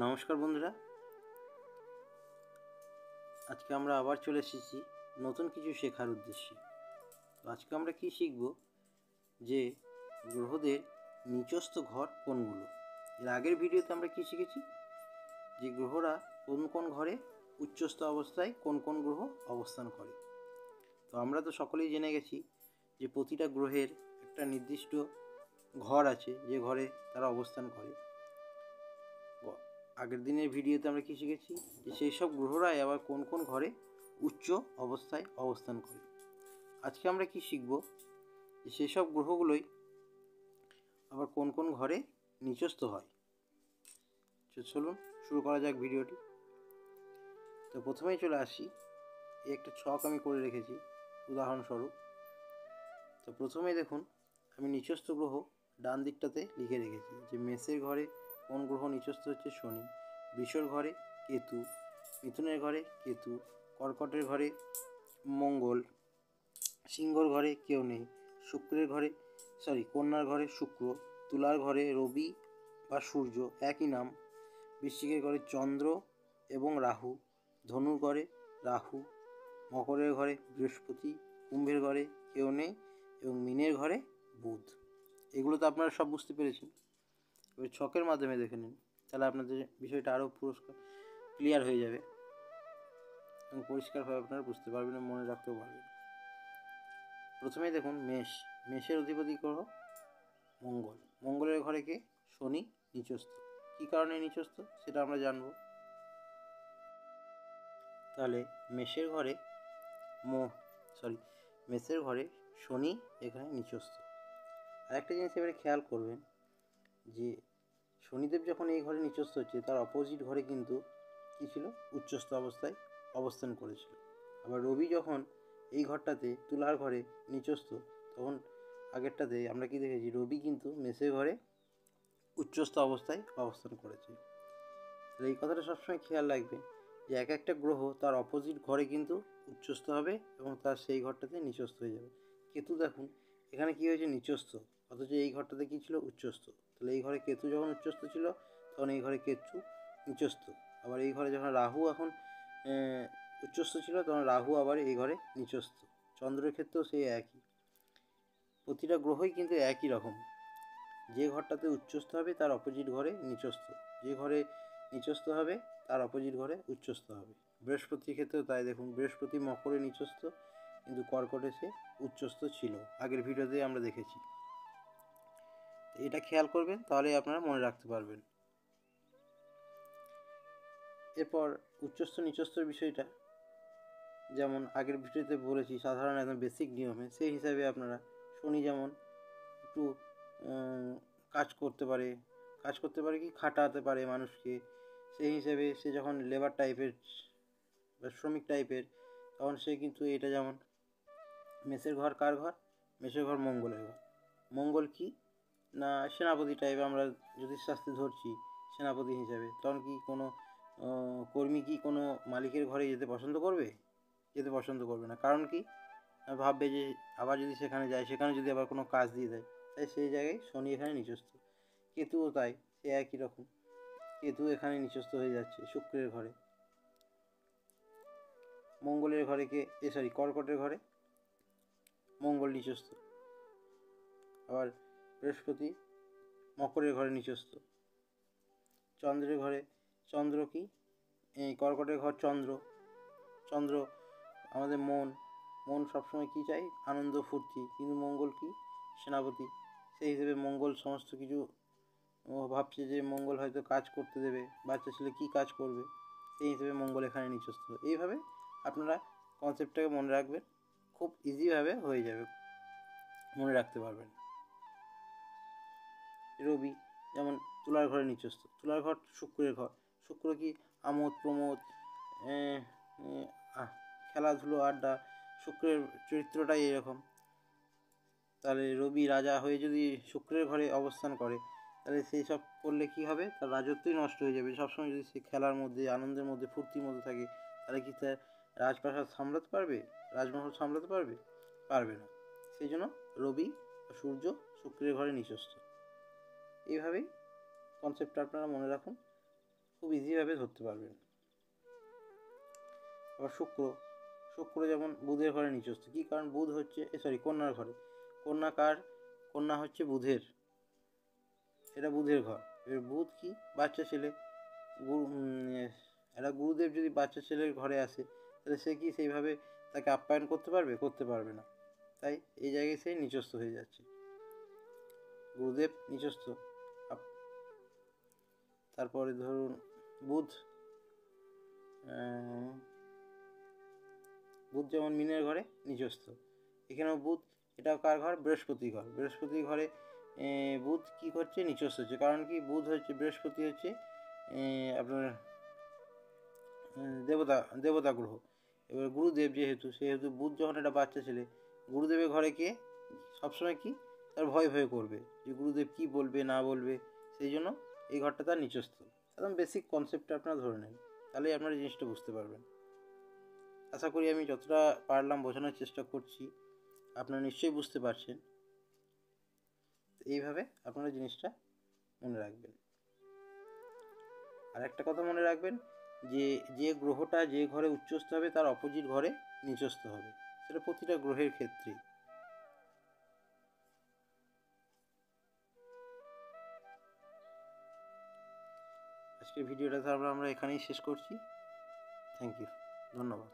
নমস্কার বন্ধুরা, আজকে আমরা আবার চলে এসেছি নতুন কিছু শেখার উদ্দেশ্যে। তো আজকে আমরা কি শিখব যে গ্রহদের নিচস্থ ঘর কোনগুলো। এর আগের ভিডিওতে আমরা কি শিখেছি যে গ্রহরা কোন কোন ঘরে উচ্চস্থ অবস্থায় কোন কোন গ্রহ অবস্থান করে। তো আমরা তো সকলেই জেনে গেছি যে প্রতিটা গ্রহের একটা নির্দিষ্ট ঘর আছে যে ঘরে তারা অবস্থান করে। আগের দিনের ভিডিওতে আমরা কি শিখেছি যে সেই সব গ্রহরাই আবার কোন কোন ঘরে উচ্চ অবস্থায় অবস্থান করে। আজকে আমরা কি শিখব যে সেই সব গ্রহগুলোই আবার কোন কোন ঘরে নিচস্থ হয়। চলুন শুরু করা যাক ভিডিওটি। তো প্রথমেই চলে আসি, এই একটা ছক আমি করে রেখেছি উদাহরণস্বরূপ। তো প্রথমেই দেখুন, আমি নিচস্থ গ্রহ ডান দিকটাতে লিখে রেখেছি যে মেষের ঘরে কোন গ্রহ নিচস্থ হচ্ছে শনি, বৃষর ঘরে কেতু, মিথুনের ঘরে কেতু, কর্কটের ঘরে মঙ্গল, সিংহর ঘরে কেউ নেই, কন্যার ঘরে শুক্র, তুলার ঘরে রবি বা সূর্য একই নাম, বৃশ্চিকের ঘরে চন্দ্র এবং রাহু, ধনুর ঘরে রাহু, মকরের ঘরে বৃহস্পতি, কুম্ভের ঘরে কেউ নেই এবং মীনের ঘরে বুধ। এগুলো তো আপনারা সব বুঝতে পেরেছেন। এবার ছকের মাধ্যমে দেখে নিন, তাহলে আপনাদের বিষয়টা আরও ক্লিয়ার হয়ে যাবে এবং পরিষ্কারভাবে আপনারা বুঝতে পারবেন এবং মনে রাখতেও পারবেন। প্রথমেই দেখুন মেষের অধিপতি গ্রহ মঙ্গল, মঙ্গলের ঘরে কে? শনি নিচস্থ। কী কারণে নিচস্থ সেটা আমরা জানব। তাহলে মেষের ঘরে শনি এখানে নিচস্থ। আরেকটা জিনিস এবারে খেয়াল করবেন যে শনিদেব যখন এই ঘরে নিচস্থ হচ্ছে তার অপোজিট ঘরে কিন্তু কী ছিল? উচ্চস্থ অবস্থায় অবস্থান করেছিল। আবার রবি যখন এই ঘরটাতে তুলার ঘরে নিচস্থ, তখন আগেরটাতে আমরা কি দেখেছি? রবি কিন্তু মেষের ঘরে উচ্চস্থ অবস্থায় অবস্থান করেছে। তো এই কথাটা সবসময় খেয়াল রাখবে যে এক একটা গ্রহ তার অপোজিট ঘরে কিন্তু উচ্চস্থ হবে এবং তার সেই ঘরটাতে নিচস্থ হয়ে যাবে। কেতু দেখুন এখানে কী হয়েছে? নিচস্থ, অথচ এই ঘরটাতে কী ছিল? উচ্চস্থ। তাহলে এই ঘরে কেতু যখন উচ্চস্থ ছিল তখন এই ঘরে কেতু নিচস্থ। আবার এই ঘরে যখন রাহু এখন উচ্চস্থ ছিল তখন রাহু আবার এই ঘরে নিচস্থ। চন্দ্রের ক্ষেত্রেও সেই একই। প্রতিটা গ্রহই কিন্তু একই রকম, যে ঘরটাতে উচ্চস্থ হবে তার অপোজিট ঘরে নিচস্থ, যে ঘরে নিচস্থ হবে তার অপোজিট ঘরে উচ্চস্থ হবে। বৃহস্পতির ক্ষেত্রেও তাই। দেখুন বৃহস্পতি মকরে নিচস্থ কিন্তু কর্কটে সে উচ্চস্থ ছিল, আগের ভিডিওতে আমরা দেখেছি। এটা খেয়াল করবেন, তাহলে আপনারা মনে রাখতে পারবেন। এরপর উচ্চস্থ নিচস্থর বিষয়টা যেমন আগের ভিডিওতে বলেছি সাধারণ একদম বেসিক নিয়মে, সেই হিসাবে আপনারা শনি যেমন একটু কাজ করতে পারে কি খাটাতে পারে মানুষকে, সেই হিসেবে সে যখন লেবার টাইপের বা শ্রমিক টাইপের, তখন সে কিন্তু এটা যেমন মেষের ঘর কার ঘর? মেষের ঘর মঙ্গলের ঘর। মঙ্গল কি না সেনাপতি টাইপ, আমরা জ্যোতিষশাস্ত্রে ধরছি সেনাপতি হিসাবে। তখন কি কোনো কর্মী কি কোনো মালিকের ঘরে যেতে পছন্দ করবে? যেতে পছন্দ করবে না। কারণ কি? ভাববে যে আবার যদি সেখানে যায়, সেখানে যদি আবার কোনো কাজ দিয়ে দেয়, তাই সেই জায়গায় শনি এখানে নিচস্থ। কেতুও তাই, সে একই রকম, কেতু এখানে নিচস্থ হয়ে যাচ্ছে শুক্রের ঘরে। মঙ্গলের ঘরে কর্কটের ঘরে মঙ্গল নিচস্থ। আবার বৃহস্পতি মকরের ঘরে নিচস্থ। চন্দ্রের ঘরে চন্দ্র কি? এই কর্কটের ঘর চন্দ্র আমাদের মন সবসময় কী চাই? আনন্দ ফুর্তি। কিন্তু মঙ্গল কি? সেনাপতি। সেই হিসেবে মঙ্গল সমস্ত কিছু ভাবছে যে মঙ্গল হয়তো কাজ করতে দেবে, বাচ্চা ছেলে কী কাজ করবে, সেই হিসেবে মঙ্গল এখানে নিচস্থ। এইভাবে আপনারা কনসেপ্টটাকে মনে রাখবেন, খুব ইজিভাবে হয়ে যাবে, মনে রাখতে পারবেন। রবি যেমন তুলার ঘরে নিচস্থ, তুলার ঘর শুক্রের ঘর। শুক্র কি? আমোদ প্রমোদ, খেলাধুলো, আড্ডা, শুক্রের চরিত্রটাই এরকম। তাহলে রবি রাজা হয়ে যদি শুক্রের ঘরে অবস্থান করে, তাহলে সেই সব করলে কী হবে? তার রাজত্বই নষ্ট হয়ে যাবে। সবসময় যদি সে খেলার মধ্যে, আনন্দের মধ্যে, ফুর্তির মধ্যে থাকে, তাহলে কি তার রাজপ্রাসাদ সামলাতে পারবে? রাজমহল সামলাতে পারবে? পারবে না। সেই জন্য রবি সূর্য শুক্রের ঘরে নিচস্থ। এইভাবেই কনসেপ্টটা আপনারা মনে রাখুন, খুব ইজিভাবে ধরতে পারবেন। আবার শুক্র যেমন বুধের ঘরে নিচস্থ, কী কারণ বুধ হচ্ছে কন্যার ঘরে। কন্যা হচ্ছে বুধের, এটা বুধের ঘর। এবার বুধ কি বাচ্চা ছেলে, একটা গুরুদেব যদি বাচ্চা ছেলের ঘরে আসে তাহলে সে কি সেইভাবে তাকে আপ্যায়ন করতে পারবে না। তাই এই জায়গায় সে নিচস্থ হয়ে যাচ্ছে, গুরুদেব নিচস্থ। তারপরে ধরুন বুধ যেমন মিনের ঘরে নিচস্থ, এখানেও বুধ, এটাও কার ঘর? বৃহস্পতির ঘর। বৃহস্পতির ঘরে বুধ কী করছে? নিচস্থ হচ্ছে। কারণ কি বুধ হচ্ছে, বৃহস্পতি হচ্ছে আপনার দেবতা গ্রহ। এবার গুরুদেব সেহেতু বুধ যখন একটা বাচ্চা ছেলে, গুরুদেবের ঘরে কে সবসময় কি তার ভয় করবে যে গুরুদেব কি বলবে না বলবে, সেই জন্য এই ঘরটা তার নিচস্থ। একদম বেসিক কনসেপ্টটা আপনারা ধরে নেন, তাহলেই আপনারা জিনিসটা বুঝতে পারবেন। আশা করি আমি যতটা পারলাম বোঝানোর চেষ্টা করছি, আপনারা নিশ্চয়ই বুঝতে পারছেন। এইভাবে আপনারা জিনিসটা মনে রাখবেন। আর একটা কথা মনে রাখবেন, যে গ্রহটা যে ঘরে উচ্চস্থ হবে তার অপোজিট ঘরে নিচস্থ হবে, সেটা প্রতিটা গ্রহের ক্ষেত্রেই। আজকের ভিডিওটা তারপর আমরা এখানেই শেষ করছি। থ্যাংক ইউ, ধন্যবাদ।